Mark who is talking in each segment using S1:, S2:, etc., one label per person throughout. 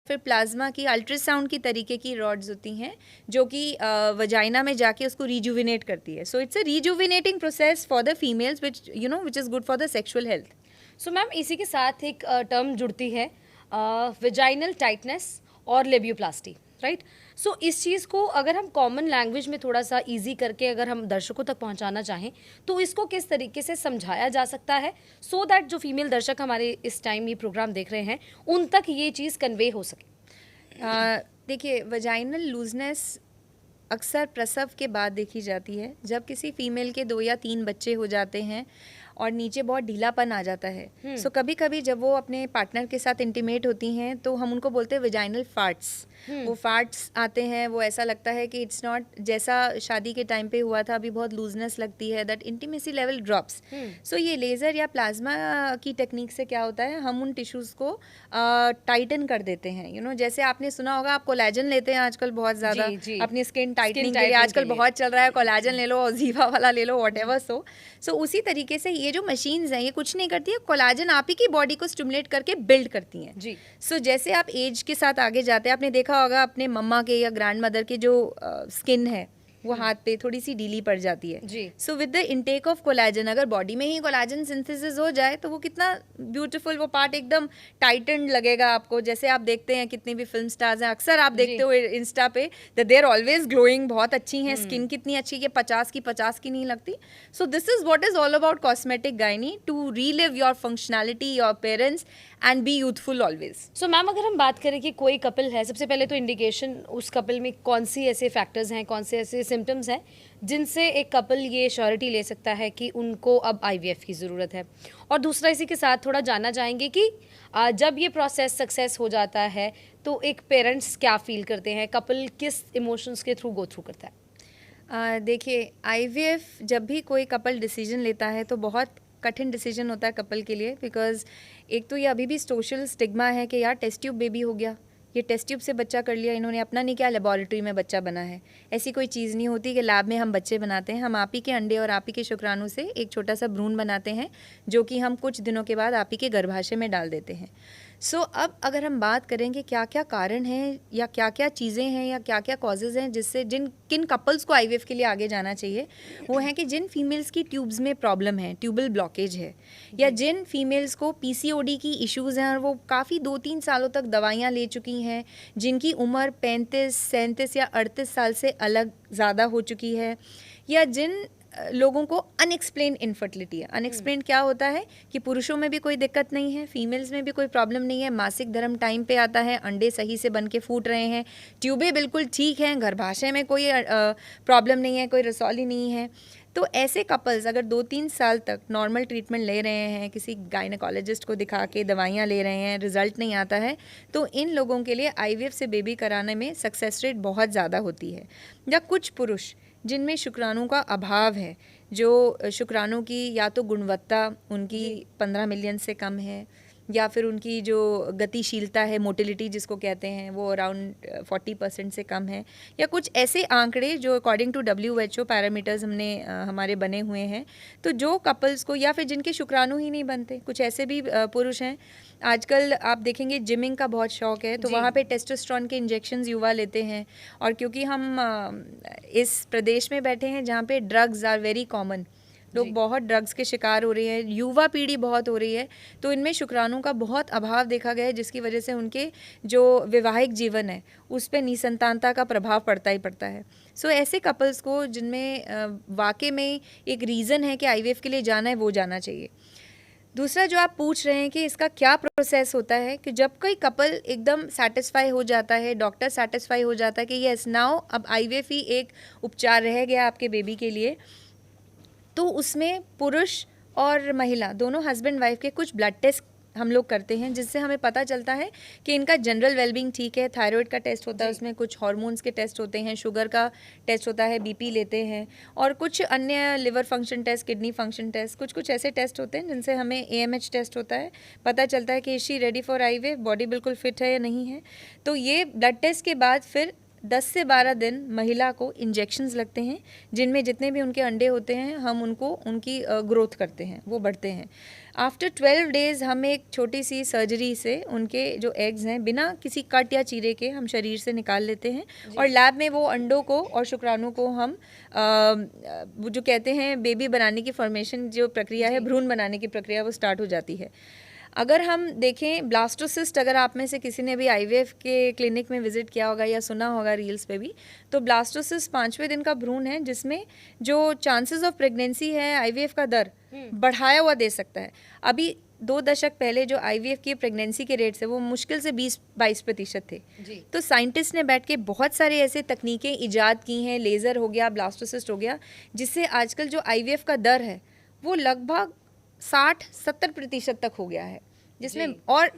S1: फिर प्लाज्मा की अल्ट्रासाउंड की तरीके की रॉड्स होती हैं जो कि वजाइना में जाके उसको रिजुविनेट करती है. So it's a rejuvenating process for the females which is good for the sexual health.
S2: So ma'am इसी के साथ एक टर्म जुड़ती है, वेजाइनल टाइटनेस और लेबियोप्लास्टी, राइट? सो इस चीज़ को अगर हम कॉमन लैंग्वेज में थोड़ा सा इजी करके अगर हम दर्शकों तक पहुंचाना चाहें तो इसको किस तरीके से समझाया जा सकता है सो दैट जो फीमेल दर्शक हमारे इस टाइम ये प्रोग्राम देख रहे हैं उन तक ये चीज़ कन्वे हो सके?
S1: देखिए, वजाइनल लूजनेस अक्सर प्रसव के बाद देखी जाती है जब किसी फीमेल के 2 या 3 बच्चे हो जाते हैं और नीचे बहुत ढीलापन आ जाता है. सो कभी कभी जब वो अपने पार्टनर के साथ इंटीमेट होती हैं तो हम उनको बोलते हैं वेजाइनल फार्ट्स. वो फार्ट्स आते हैं, वो ऐसा लगता है कि इट्स नॉट जैसा शादी के टाइम पे हुआ था, अभी बहुत लूजनेस लगती है, दैट इंटीमेसी लेवल ड्रॉप्स. सो ये लेज़र या प्लाज्मा की टेक्निक से क्या होता है, हम उन टिश्यूज़ को टाइटन कर देते हैं. जैसे आपने सुना होगा, आप कोलाजन लेते हैं आजकल बहुत ज़्यादा अपनी स्किन टाइटनिंग के लिए. आजकल बहुत चल रहा है, कोलाजन ले लो, जीवा वाला ले लो, वॉटेवर. सो उसी तरीके से ये जो मशीन्स हैं ये कुछ नहीं करती है, कोलाजन आप ही की बॉडी को स्टिमुलेट करके बिल्ड करती हैं
S2: जी.
S1: सो जैसे आप एज के साथ आगे जाते हैं, आपने देखा होगा अपने मम्मा के या ग्रैंड मदर के जो स्किन है वो हाथ पे थोड़ी सी ढीली पड़ जाती है.
S2: जी.
S1: So with the intake of collagen, अगर बॉडी में ही कोलाजन सिंथेसिस हो जाए तो वो कितना ब्यूटीफुल, वो पार्ट एकदम टाइटन्ड लगेगा आपको. जैसे आप देखते हैं कितनी भी फिल्म स्टार्स हैं, अक्सर आप देखते हो इंस्टा पे, दे आर ऑलवेज ग्लोइंग, बहुत अच्छी हैं, स्किन कितनी अच्छी है, 50 की नहीं लगती. So this is what is all about cosmetic gynae, to relieve your functionality, your parents and be youthful always.
S2: So ma'am अगर हम बात करें कि कोई कपल है, सबसे पहले तो इंडिकेशन उस कपल में कौन सी ऐसे फैक्टर्स हैं, कौन से ऐसे सिम्टम्स हैं जिनसे एक कपल ये श्योरिटी ले सकता है कि उनको अब आईवीएफ की ज़रूरत है? और दूसरा इसी के साथ थोड़ा जानना चाहेंगे कि जब ये प्रोसेस सक्सेस हो जाता है तो एक पेरेंट्स क्या फील करते हैं, कपल किस इमोशंस के थ्रू गो थ्रू करता है?
S1: देखिए, आईवीएफ जब भी कोई कपल डिसीजन लेता है तो बहुत कठिन डिसीजन होता है कपल के लिए, बिकॉज एक तो ये अभी भी सोशल स्टिग्मा है कि यार टेस्ट ट्यूब बेबी हो गया, ये टेस्ट ट्यूब से बच्चा कर लिया, इन्होंने अपना नहीं किया, लेबोरेटरी में बच्चा बना है. ऐसी कोई चीज़ नहीं होती कि लैब में हम बच्चे बनाते हैं. हम आप ही के अंडे और आप ही के शुक्राणु से एक छोटा सा भ्रूण बनाते हैं जो कि हम कुछ दिनों के बाद आप ही के गर्भाशय में डाल देते हैं. सो अब अगर हम बात करें कि क्या क्या कारण हैं या क्या क्या चीज़ें हैं या क्या क्या कॉजेज़ हैं जिससे किन कपल्स को आईवीएफ के लिए आगे जाना चाहिए, वो है कि जिन फीमेल्स की ट्यूब्स में प्रॉब्लम है, ट्यूबल ब्लॉकेज है, या जिन फीमेल्स को पीसीओडी की इश्यूज़ हैं और वो काफ़ी 2-3 सालों तक दवाइयाँ ले चुकी हैं, जिनकी उम्र 35, 37 या 38 साल से अलग ज़्यादा हो चुकी है, या जिन लोगों को अनएक्सप्लेन इनफर्टिलिटी है. अनएक्सप्लेन क्या होता है कि पुरुषों में भी कोई दिक्कत नहीं है, फीमेल्स में भी कोई प्रॉब्लम नहीं है, मासिक धर्म टाइम पे आता है, अंडे सही से बन के फूट रहे हैं, ट्यूबें बिल्कुल ठीक हैं, गर्भाशय में कोई प्रॉब्लम नहीं है, कोई रसौली नहीं है. तो ऐसे कपल्स अगर 2-3 साल तक नॉर्मल ट्रीटमेंट ले रहे हैं, किसी गायनेकोलॉजिस्ट को दिखा के दवाइयाँ ले रहे हैं, रिजल्ट नहीं आता है, तो इन लोगों के लिए आईवीएफ से बेबी कराने में सक्सेस रेट बहुत ज़्यादा होती है. या कुछ पुरुष जिनमें शुक्राणु का अभाव है, जो शुक्राणु की या तो गुणवत्ता उनकी 15 मिलियन से कम है, या फिर उनकी जो गतिशीलता है, मोटिलिटी जिसको कहते हैं, वो अराउंड 40% से कम है, या कुछ ऐसे आंकड़े जो अकॉर्डिंग टू WHO पैरामीटर्स हमने हमारे बने हुए हैं. तो जो कपल्स को, या फिर जिनके शुक्राणु ही नहीं बनते, कुछ ऐसे भी पुरुष हैं. आजकल आप देखेंगे जिमिंग का बहुत शौक है, तो वहाँ पे टेस्टोस्टेरोन के इंजेक्शंस युवा लेते हैं. और क्योंकि हम इस प्रदेश में बैठे हैं जहाँ पे ड्रग्स आर वेरी कॉमन, लोग बहुत ड्रग्स के शिकार हो रहे हैं, युवा पीढ़ी बहुत हो रही है, तो इनमें शुक्राणु का बहुत अभाव देखा गया है, जिसकी वजह से उनके जो वैवाहिक जीवन है उस पर निसंतानता का प्रभाव पड़ता ही पड़ता है. सो ऐसे कपल्स को जिनमें वाकई में एक रीज़न है कि आईवीएफ के लिए जाना है, वो जाना चाहिए. दूसरा जो आप पूछ रहे हैं कि इसका क्या प्रोसेस होता है, कि जब कोई कपल एकदम सेटिस्फाई हो जाता है, डॉक्टर सेटिस्फाई हो जाता है कि यस नाउ अब आईवीएफ ही एक उपचार रह गया आपके बेबी के लिए, तो उसमें पुरुष और महिला दोनों हस्बैंड वाइफ के कुछ ब्लड टेस्ट हम लोग करते हैं, जिससे हमें पता चलता है कि इनका जनरल वेलबींग ठीक है. थायराइड का टेस्ट होता है, उसमें कुछ हार्मोन्स के टेस्ट होते हैं, शुगर का टेस्ट होता है, बीपी लेते हैं, और कुछ अन्य liver function test, kidney function test, कुछ ऐसे टेस्ट होते हैं जिनसे हमें AMH टेस्ट होता है, पता चलता है कि is she ready for IVF, body बिल्कुल फिट है या नहीं है. तो ये ब्लड टेस्ट के बाद फिर 10 से 12 दिन महिला को इंजेक्शंस लगते हैं, जिनमें जितने भी उनके अंडे होते हैं हम उनको उनकी ग्रोथ करते हैं, वो बढ़ते हैं। आफ्टर 12 डेज़ हम एक छोटी सी सर्जरी से उनके जो एग्स हैं बिना किसी कट या चीरे के हम शरीर से निकाल लेते हैं, और लैब में वो अंडों को और शुक्राणु को हम वो जो कहते हैं बेबी बनाने की फॉर्मेशन जो प्रक्रिया है, भ्रूण बनाने की प्रक्रिया, वो स्टार्ट हो जाती है। अगर हम देखें ब्लास्टोसिस्ट, अगर आप में से किसी ने भी आईवीएफ के क्लिनिक में विजिट किया होगा या सुना होगा रील्स पे भी, तो ब्लास्टोसिस्ट 5वें दिन का भ्रूण है जिसमें जो चांसेस ऑफ प्रेगनेंसी है आईवीएफ का दर बढ़ाया हुआ दे सकता है। अभी 2 दशक पहले जो आईवीएफ की प्रेगनेंसी के रेट्स है वो मुश्किल से 20-22% थे
S2: जी।
S1: तो साइंटिस्ट ने बैठ के बहुत सारे ऐसे तकनीकें इजाद की हैं, लेज़र हो गया, ब्लास्टोसिस्ट हो गया, जिससे आजकल जो आईवीएफ का दर है वो लगभग 60-70% तक हो गया है, जिसमें और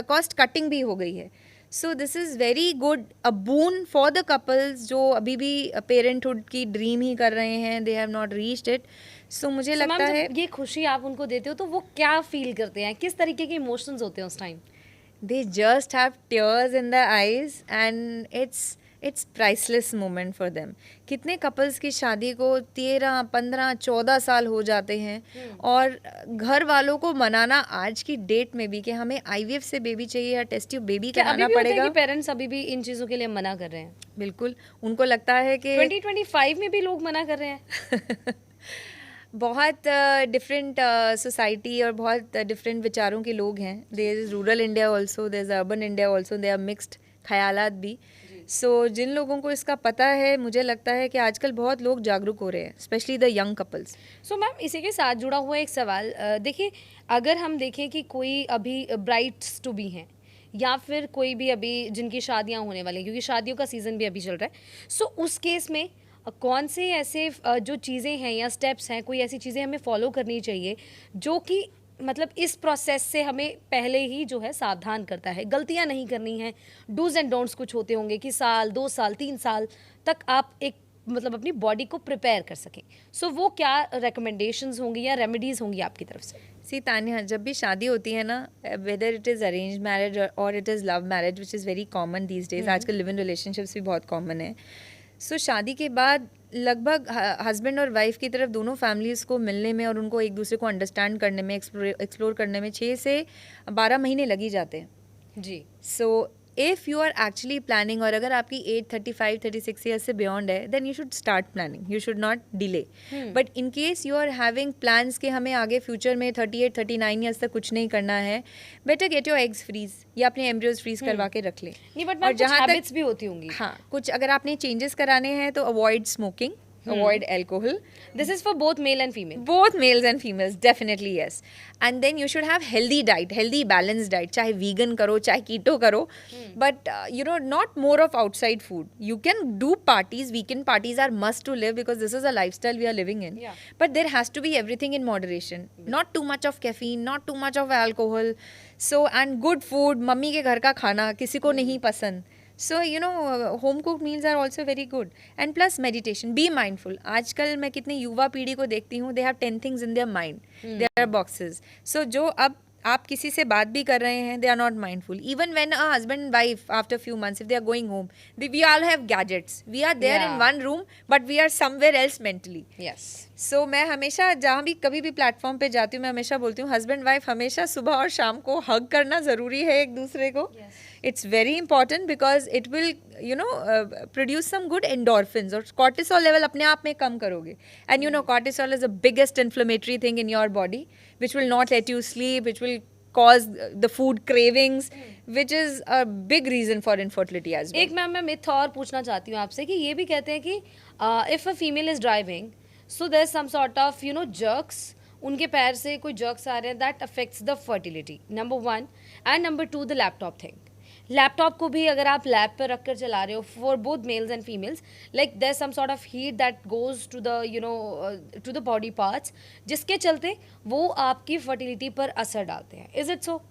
S1: कॉस्ट कटिंग भी हो गई है। So this is very good, a boon for the couples जो अभी भी पेरेंटहुड की ड्रीम ही कर रहे हैं, they have not reached it. So मुझे लगता है
S2: ये खुशी आप उनको देते हो तो वो क्या फील करते हैं, किस तरीके के इमोशंस होते हैं उस time?
S1: they just have tears in their eyes and it's priceless moment for them. कितने कपल्स की शादी को 13, 15, 14 साल हो जाते हैं और घर वालों को मनाना आज की डेट में भी कि हमें आईवीएफ से बेबी चाहिए या टेस्ट ट्यूब बेबी कराना पड़ेगा।
S2: पेरेंट्स अभी भी इन चीजों के लिए मना कर रहे हैं?
S1: बिल्कुल, उनको लगता है कि
S2: 2025 में भी लोग मना कर रहे हैं।
S1: बहुत डिफरेंट सोसाइटी और बहुत डिफरेंट विचारों के लोग हैं। There is rural India also, there is urban India also, there are mixed ख्यालात भी। सो जिन लोगों को इसका पता है, मुझे लगता है कि आजकल बहुत लोग जागरूक हो रहे हैं, specially the young couples.
S2: So ma'am, इसी के साथ जुड़ा हुआ एक सवाल, देखिए अगर हम देखें कि कोई अभी ब्राइड्स टू बी हैं या फिर कोई भी अभी जिनकी शादियां होने वाली हैं, क्योंकि शादियों का सीज़न भी अभी चल रहा है, सो उस केस में कौन से ऐसे जो चीज़ें हैं या स्टेप्स हैं, कोई ऐसी चीज़ें हमें फॉलो करनी चाहिए जो कि मतलब इस प्रोसेस से हमें पहले ही जो है सावधान करता है, गलतियां नहीं करनी है, डूज एंड डोंट्स कुछ होते होंगे कि साल 2 साल 3 साल तक आप एक मतलब अपनी बॉडी को प्रिपेयर कर सकें, सो वो क्या रिकमेंडेशंस होंगी या रेमेडीज़ होंगी आपकी तरफ से?
S1: सी तान्या, जब भी शादी होती है ना, whether it is arrange marriage और it is love marriage which is very common these days, आजकल लिव इन रिलेशनशिप्स भी बहुत कॉमन है। सो शादी के बाद लगभग हस्बैंड और वाइफ की तरफ दोनों फैमिलीज़ को मिलने में और उनको एक दूसरे को अंडरस्टैंड करने में, एक्सप्लोर करने में 6 से 12 महीने लग ही जाते हैं
S2: जी।
S1: So if you are actually planning, और अगर आपकी एज 35-36 ईयर्स से बियॉन्ड है, then you should start planning, you should not delay. But in case you are having plans कि हमें आगे फ्यूचर में 38-39 ईयर्स तक कुछ नहीं करना है, better get your eggs freeze या अपने एम्ब्रियोज फ्रीज करवा के रख लें।
S2: नहीं, बट कुछ हैबिट्स भी होती होंगी।
S1: हाँ, कुछ अगर आपने चेंजेस कराने हैं तो avoid smoking, avoid alcohol.
S2: This is for both male and female.
S1: Both males and females, definitely yes. And then you should have healthy diet, healthy balanced diet. चाहे vegan करो, चाहे keto करो, but not more of outside food. You can do parties. Weekend parties are must to live because this is a lifestyle we are living in.
S2: Yeah.
S1: But there has to be everything in moderation. Not too much of caffeine, not too much of alcohol. So and good food. Mummy के घर का खाना किसी को नहीं पसंद. So, home cooked meals are also very good. And plus meditation, be mindful. आजकल मैं कितनी युवा पीढ़ी को देखती हूँ, they have 10 things in their mind. There are boxes. So, जो अब आप किसी से बात भी कर रहे हैं, they are not mindful. Even when a husband and wife, after a few months, if they are going home, we all have gadgets. We are there in one room, but we are somewhere else mentally.
S2: Yes.
S1: So, मैं हमेशा जहाँ भी कभी भी platform पे जाती हूँ, मैं हमेशा बोलती हूँ हस्बैंड वाइफ हमेशा सुबह और शाम को हग करना ज़रूरी है एक दूसरे को.
S2: Yes.
S1: It's very important because it will, produce some good endorphins और cortisol level अपने आप में कम करोगे. And cortisol is the biggest inflammatory thing in your body, which will not let you sleep, which will cause the food cravings, which is a big reason for infertility as well.
S2: एक ma'am मैं myth और पूछना चाहती हूँ आपसे कि ये भी कहते हैं कि if a female is driving, so there's some sort of jerks, उनके पैर से कोई jerks आ रहे हैं, that affects the fertility, number 1, and number 2 the laptop thing. Laptop को भी अगर आप लैब पर रख कर चला रहे हो, for both males and females, like there some sort of heat that goes to the to the body parts, जिसके चलते वो आपकी फर्टिलिटी पर असर डालते हैं. Is it so?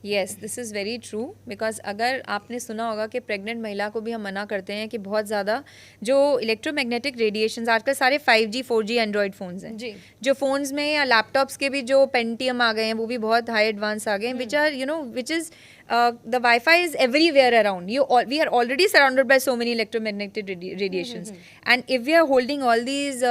S1: Yes, this is very true. Because अगर आपने सुना होगा कि प्रेग्नेंट महिला को भी हम मना करते हैं कि बहुत ज़्यादा जो इलेक्ट्रोमैग्नेटिक रेडिएशंस, आजकल सारे 5G 4G एंड्रॉयड फ़ोन्स हैं
S2: जी,
S1: जो फ़ोन्स में या लैपटॉप्स के भी जो पेंटियम आ गए हैं वो भी बहुत हाई एडवांस आ गए हैं, which are which is the Wi-Fi is everywhere around. We are already surrounded by so many electromagnetic radiations, and if we are holding all these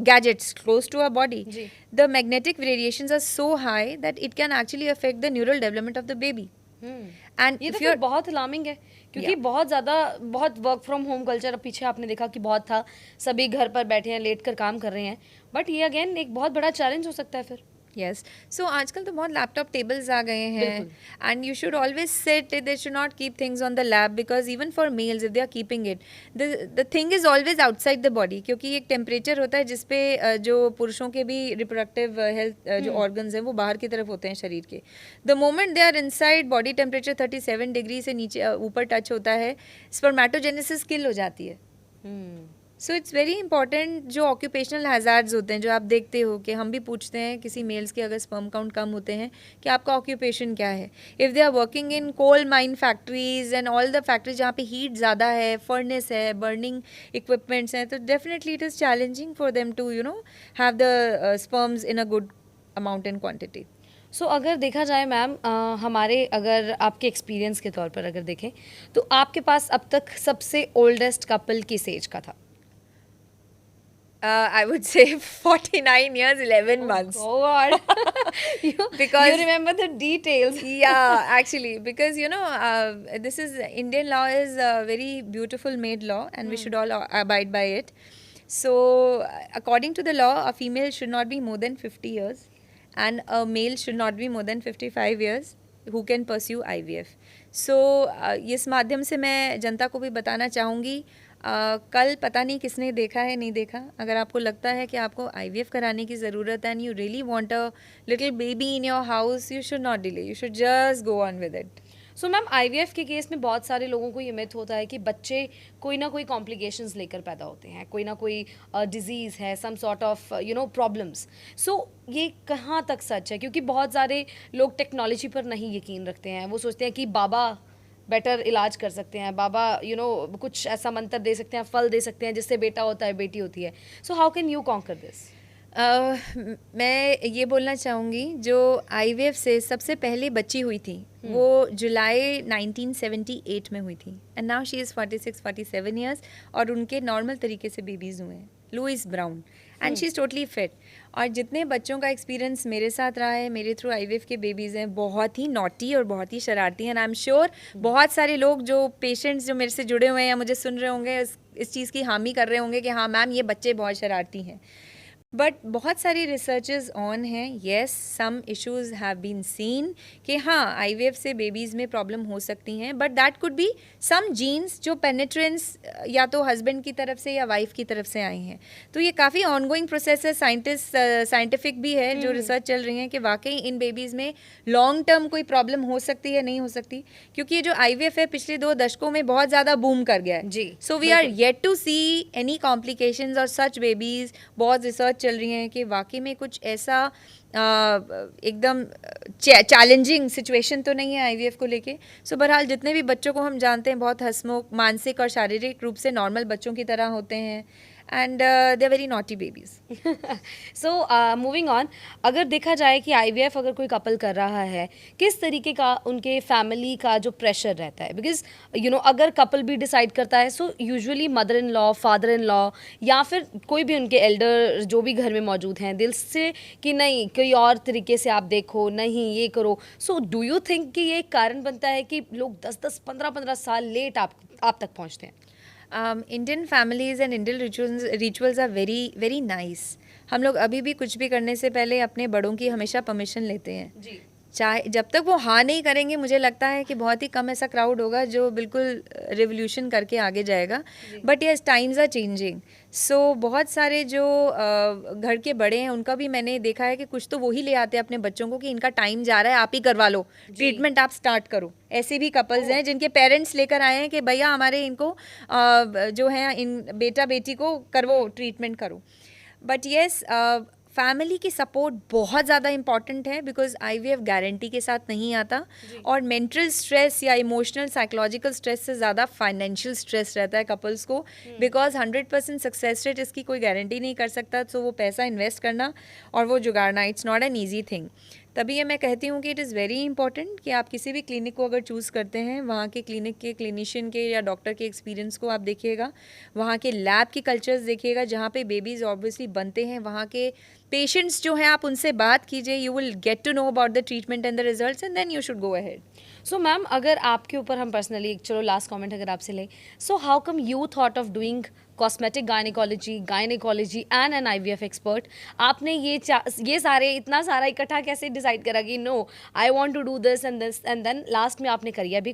S1: gadgets close to our body,
S2: जी.
S1: the magnetic radiations are so high that it can actually affect the neural development of the baby. And
S2: ये तो
S1: if
S2: फिर
S1: you're
S2: बहुत alarming है, क्योंकि
S1: Yeah.
S2: बहुत ज़्यादा बहुत वर्क फ्रॉम होम कल्चर पीछे आपने देखा कि बहुत था, सभी घर पर बैठे हैं, लेट कर काम कर रहे हैं, बट ये अगेन एक बहुत बड़ा चैलेंज हो सकता है फिर.
S1: Yes. So आजकल तो बहुत लैपटॉप टेबल्स आ गए हैं,
S2: बिल्कुल.
S1: And you should always sit, they should not keep things on the lap, because even for males if they are keeping it, the thing is always outside the body, क्योंकि एक temperature होता है जिसपे जो पुरुषों के भी रिप्रोडक्टिव हेल्थ जो ऑर्गन्स हैं वो बाहर की तरफ होते हैं शरीर के. The moment they are inside, body temperature 37 degree से नीचे ऊपर टच होता है, स्पर्मेटोजेनेसिस किल हो जाती है. So it's very important. जो ऑक्यूपेशनल हैजार्ड्स होते हैं, जो आप देखते हो कि हम भी पूछते हैं किसी मेल्स के अगर स्पर्म काउंट कम होते हैं कि आपका ऑक्यूपेशन क्या है. If they are working in coal mine factories and all the factories जहाँ पे हीट ज़्यादा है, फर्नेस है, बर्निंग इक्विपमेंट्स हैं, तो definitely it is challenging for them to have the sperms in a good amount and quantity.
S2: So अगर देखा जाए मैम, हमारे अगर आपके एक्सपीरियंस के तौर पर अगर देखें तो आपके पास अब तक सबसे ओल्डेस्ट कपल किस एज का था?
S1: I would say 49 years, 11 months.
S2: Oh God.
S1: Because-
S2: you remember the details.
S1: Yeah, actually, because this is Indian law is a very beautiful made law, and we should all abide by it. So, according to the law, a female should not be more than 50 years, and a male should not be more than 55 years who can pursue IVF. So, इस माध्यम से मैं जनता को भी बताना चाहूँगी. कल पता नहीं किसने देखा है नहीं देखा, अगर आपको लगता है कि आपको IVF कराने की ज़रूरत है and you really want a little baby in your house, you should not delay, you should just go on with it.
S2: So ma'am, IVF के केस में बहुत सारे लोगों को ये मिथ होता है कि बच्चे कोई ना कोई कॉम्प्लिकेशंस लेकर पैदा होते हैं, कोई ना कोई डिजीज़ है, सम सॉर्ट ऑफ प्रॉब्लम्स. सो ये कहाँ तक सच है? क्योंकि बहुत सारे लोग टेक्नोलॉजी पर नहीं यकीन रखते हैं, वो सोचते हैं कि बाबा बेटर इलाज कर सकते हैं, बाबा कुछ ऐसा मंत्र दे सकते हैं, फल दे सकते हैं जिससे बेटा होता है, बेटी होती है. So how can you conquer this?
S1: मैं ये बोलना चाहूँगी, जो IVF से सबसे पहले बच्ची हुई थी वो जुलाई 1978 में हुई थी, and now she is 46-47 years, और उनके नॉर्मल तरीके से बेबीज़ हुए हैं. Louise Brown, and she is totally fit. और जितने बच्चों का एक्सपीरियंस मेरे साथ रहा है, मेरे थ्रू IVF के बेबीज़ हैं, बहुत ही नॉटी और बहुत ही शरारती हैं. आई एम श्योर बहुत सारे लोग जो पेशेंट्स जो मेरे से जुड़े हुए हैं या मुझे सुन रहे होंगे, इस चीज़ की हामी कर रहे होंगे कि हाँ मैम ये बच्चे बहुत शरारती हैं. बट बहुत सारी रिसर्चेस ऑन हैं. Yes, some issues have been seen कि हाँ IVF से बेबीज़ में प्रॉब्लम हो सकती हैं, but that could be some genes जो पेनिट्रेंस या तो हस्बैंड की तरफ से या वाइफ की तरफ से आई हैं. तो ये काफ़ी ऑनगोइंग प्रोसेस है, साइंटिफिक भी है, जो रिसर्च चल रही है कि वाकई इन बेबीज़ में लॉन्ग टर्म कोई प्रॉब्लम हो सकती है, नहीं हो सकती, क्योंकि ये जो IVF है पिछले 2 दशकों में बहुत ज़्यादा बूम कर गया है.
S2: जी,
S1: so we are yet to see any complications और सच बेबीज़. बहुत रिसर्च चल रही हैं कि वाकई में कुछ ऐसा एकदम चैलेंजिंग सिचुएशन तो नहीं है IVF को लेके. सो बहरहाल जितने भी बच्चों को हम जानते हैं बहुत हंसमुख, मानसिक और शारीरिक रूप से नॉर्मल बच्चों की तरह होते हैं, and they are very naughty babies.
S2: So moving on, अगर देखा जाए कि IVF अगर कोई कपल कर रहा है, किस तरीके का उनके फैमिली का जो प्रेशर रहता है? बिकॉज अगर कपल भी डिसाइड करता है, so usually mother in law, father in law या फिर कोई भी उनके एल्डर जो भी घर में मौजूद हैं, दिल से कि नहीं कोई और तरीके से आप देखो, नहीं ये करो. सो डू यू थिंक कि ये एक कारण बनता है कि लोग 10-10, 15-15 साल लेट आप तक पहुँचते हैं?
S1: Indian families and Indian rituals are very very nice. हम लोग अभी भी कुछ भी करने से पहले अपने बड़ों की हमेशा परमिशन लेते हैं.
S2: जी.
S1: चाहे जब तक वो हाँ नहीं करेंगे, मुझे लगता है कि बहुत ही कम ऐसा क्राउड होगा जो बिल्कुल रिवोल्यूशन करके आगे जाएगा. But yes, times are changing. So बहुत सारे जो घर के बड़े हैं उनका भी मैंने देखा है कि कुछ तो वही ले आते हैं अपने बच्चों को कि इनका टाइम जा रहा है, आप ही करवा लो, ट्रीटमेंट आप स्टार्ट करो. ऐसे भी कपल्स हैं जिनके पेरेंट्स लेकर आए हैं कि भैया हमारे इनको जो है इन बेटा बेटी को करवो, ट्रीटमेंट करो. बट येस, फैमिली की सपोर्ट बहुत ज़्यादा इंपॉर्टेंट है, बिकॉज IVF गारंटी के साथ नहीं आता, और मेंटल स्ट्रेस या इमोशनल साइकोलॉजिकल स्ट्रेस से ज़्यादा फाइनेंशियल स्ट्रेस रहता है कपल्स को, बिकॉज 100% सक्सेस रेट इसकी कोई गारंटी नहीं कर सकता. सो वो पैसा इन्वेस्ट करना और वो जुगाड़ना, it's not an easy thing. तभी ये मैं कहती हूँ कि इट इज़ वेरी इंपॉर्टेंट कि आप किसी भी क्लिनिक को अगर चूज़ करते हैं, वहाँ के क्लिनिक के क्लिनिशियन के या डॉक्टर के एक्सपीरियंस को आप देखिएगा, वहाँ के लैब की कल्चर्स देखिएगा, जहाँ पे बेबीज़ ऑब्वियसली बनते हैं, वहाँ के पेशेंट्स जो हैं आप उनसे बात कीजिए, you will get to know about the treatment and the results and then you should go ahead.
S2: So ma'am, अगर आपके ऊपर हम पर्सनली, चलो लास्ट कमेंट अगर आपसे लें, so how come you thought of doing cosmetic gynaecology and N IVF expert? आपने ये सारे इतना सारा इकट्ठा कैसे डिसाइड करा कि no, I want to do this and then last में आपने करियर भी